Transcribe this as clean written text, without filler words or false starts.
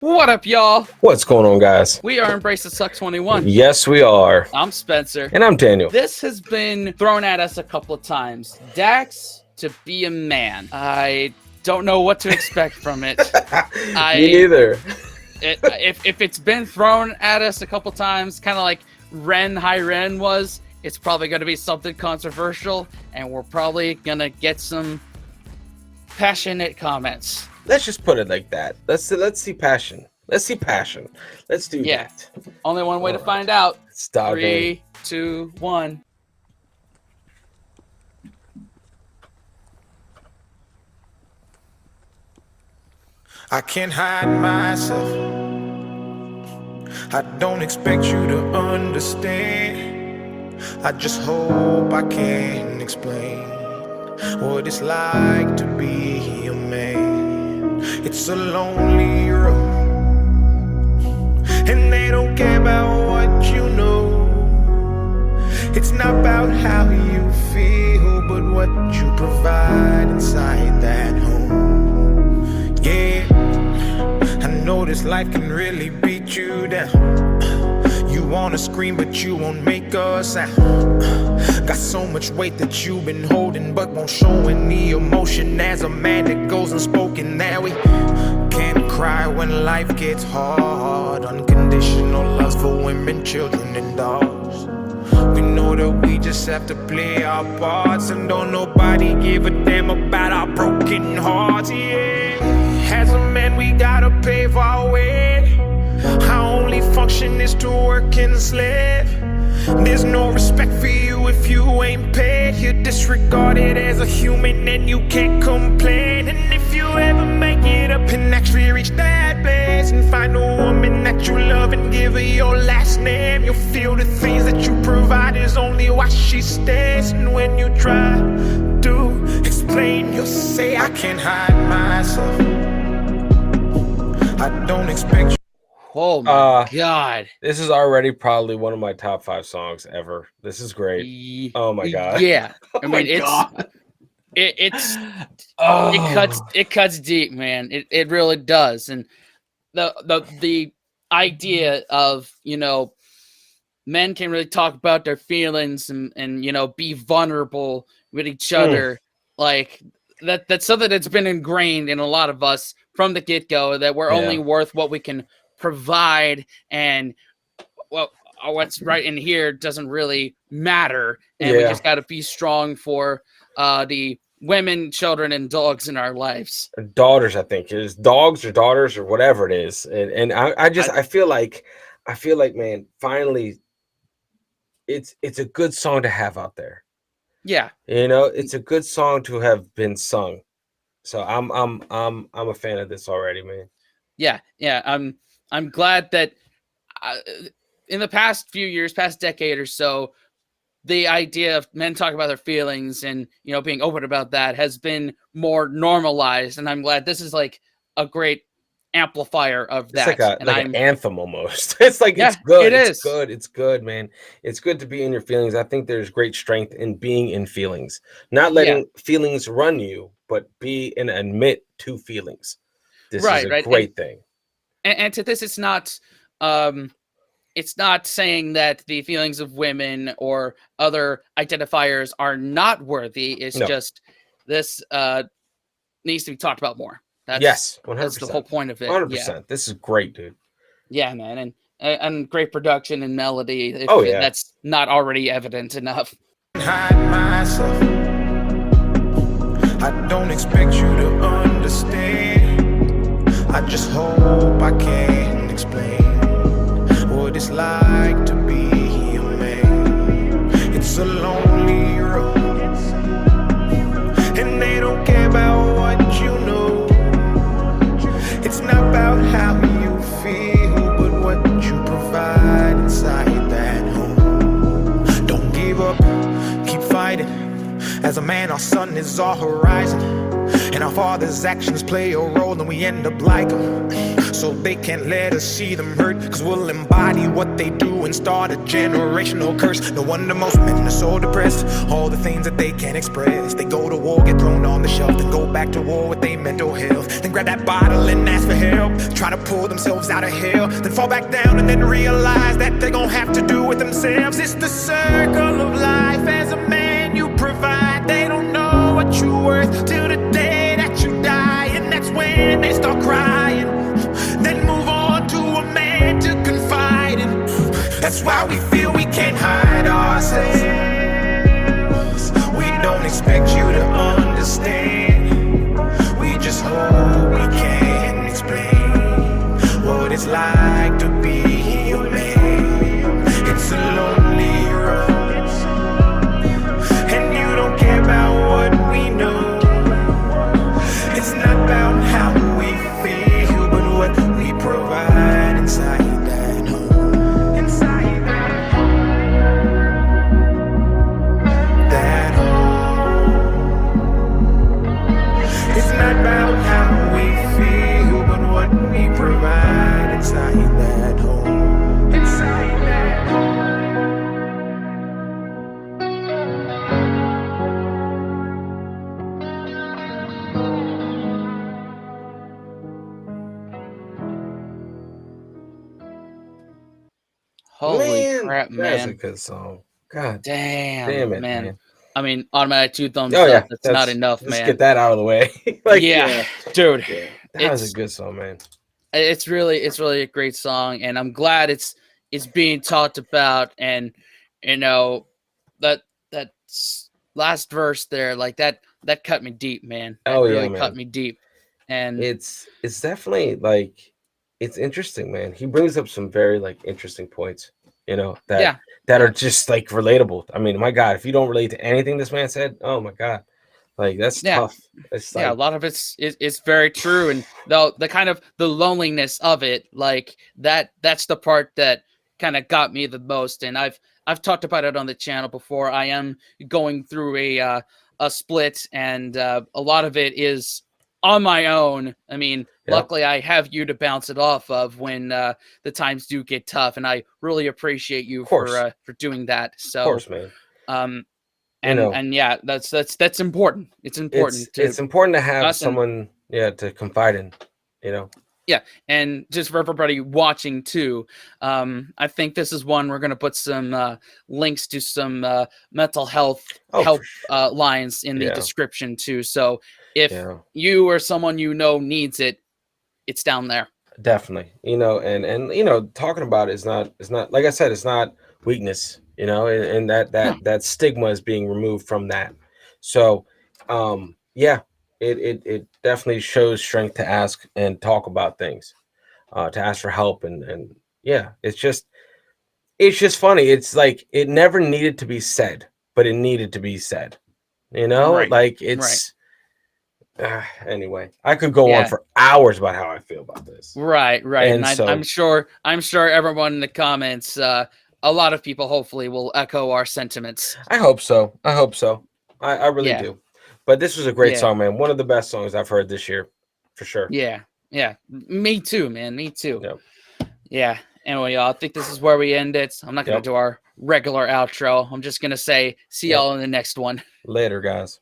What up, y'all? What's going on, guys? We are Embrace the Suck 21. Yes, we are. I'm Spencer. And I'm Daniel. This has been thrown at us a couple of times. Dax to be a man. I don't know what to expect from it. Me neither. If it's been thrown at us a couple times, kind of like High Ren was, it's probably going to be something controversial, and we're probably going to get some passionate comments. Let's just put it like that. Let's see passion. Let's see passion. Let's do that. Only one way to find out. Stop 3, 2, 1. I can't hide myself. I don't expect you to understand. I just hope I can explain what it's like to be a man. It's a lonely road, and they don't care about what you know. It's not about how you feel, but what you provide inside that home. Yeah, I know this life can really beat you down. You wanna scream, but you won't make a sound. Got so much weight that you've been holding, but won't show any emotion. As a man that goes unspoken, that we can't cry when life gets hard. Unconditional loves for women, children, and dogs. We know that we just have to play our parts, and don't nobody give a damn about our broken hearts. Yeah, as a man we gotta pave our way. Our only function is to work and slave. There's no respect for you if you ain't paid. You're disregarded as a human and you can't complain. And if you ever make it up and actually reach that place and find a woman that you love and give her your last name, you'll feel the things that you provide is only why she stays. And when you try to explain, you'll say, I can't hide myself. I don't expect you. Oh my God. This is already probably one of my top 5 songs ever. This is great. Oh my God. Yeah. Oh I mean, it cuts deep, man. It really does. And the idea of, men can really talk about their feelings and be vulnerable with each other. Like that's something that's been ingrained in a lot of us from the get-go, that we're only worth what we can provide, and what's right in here doesn't really matter, and we just got to be strong for the women, children, and dogs in our lives. Daughters, I think it is dogs or daughters or whatever it is, and I feel like, man, finally, it's a good song to have out there. Yeah, it's a good song to have been sung. So I'm a fan of this already, man. Yeah. I'm glad that in the past few years, past decade or so, the idea of men talking about their feelings and, being open about that has been more normalized. And I'm glad this is like a great amplifier of that. It's like an anthem almost. It's like, it's good. It's good, man. It's good to be in your feelings. I think there's great strength in being in feelings, not letting feelings run you, but be and admit to feelings. This is a great thing. And to this, it's not saying that the feelings of women or other identifiers are not worthy. It's just this needs to be talked about more. Yes, 100%. That's the whole point of it. 100%. Yeah. This is great, dude. Yeah, man, and great production and melody. That's not already evident enough. Hide myself. I don't expect you to understand. I just hope I can explain what it's like to be a man. It's a lonely road, and they don't care about what you know. It's not about how you feel, but what you provide inside that home. Don't give up, keep fighting. As a man, our sun is our horizon. And our father's actions play a role, and we end up like them. So they can't let us see them hurt, cause we'll embody what they do and start a generational curse. No wonder most men are so depressed, all the things that they can't express. They go to war, get thrown on the shelf, then go back to war with their mental health. Then grab that bottle and ask for help, try to pull themselves out of hell, then fall back down and then realize that they're gonna have to do it themselves. It's the circle of life. As a man you provide, they don't know what you're worth till the day that you die. And that's when they start crying, then move on to a man to confide in. That's why we feel we can't hide ourselves. We don't expect you to understand. We just hope we can explain what it's like to be your man. It's a lonely road, and you don't care about what we know. It's not about how we feel, but what we provide inside that home. Inside that home. It's not about how we feel, but what we provide inside that home. Inside that home. Holy crap, man. That's a good song. God damn it, man. I mean, automatic 2 thumbs Oh, yeah. up. That's not enough, Let's man. get that out of the way. Yeah, dude. Yeah, that was a good song, man. It's really a great song, and I'm glad it's being talked about. And you know, that last verse there, like that cut me deep, man. That really cut me deep. And it's definitely like, it's interesting, man. He brings up some very like interesting points, you know, that are just like relatable. I mean, my God, if you don't relate to anything this man said, oh my God, like that's tough. It's like, a lot of it's very true, and the kind of the loneliness of it, like that's the part that kind of got me the most. And I've talked about it on the channel before. I am going through a split, and a lot of it is on my own. I mean, luckily I have you to bounce it off of when the times do get tough, and I really appreciate you for doing that. So, of course, man. And yeah, that's important. It's important. It's important to have someone, to confide in, you know. Yeah, and just for everybody watching too, I think this is one we're going to put some links to some mental health help lines in the description too. So if you or someone you know needs it, it's down there. Definitely, you know, and you know, talking about it is not like I said, it's not weakness, you know, and that stigma is being removed from that. So, it definitely shows strength to ask and talk about things, to ask for help, and it's just funny. It's like it never needed to be said, but it needed to be said, you know, like it's. Anyway, I could go on for hours about how I feel about this. Right. And I'm sure everyone in the comments, a lot of people hopefully will echo our sentiments. I hope so. I really do. But this was a great song, man. One of the best songs I've heard this year, for sure. Yeah. Me too, man. Me too. Yep. Yeah. Anyway, y'all, I think this is where we end it. I'm not going to do our regular outro. I'm just going to say, see y'all in the next one. Later, guys.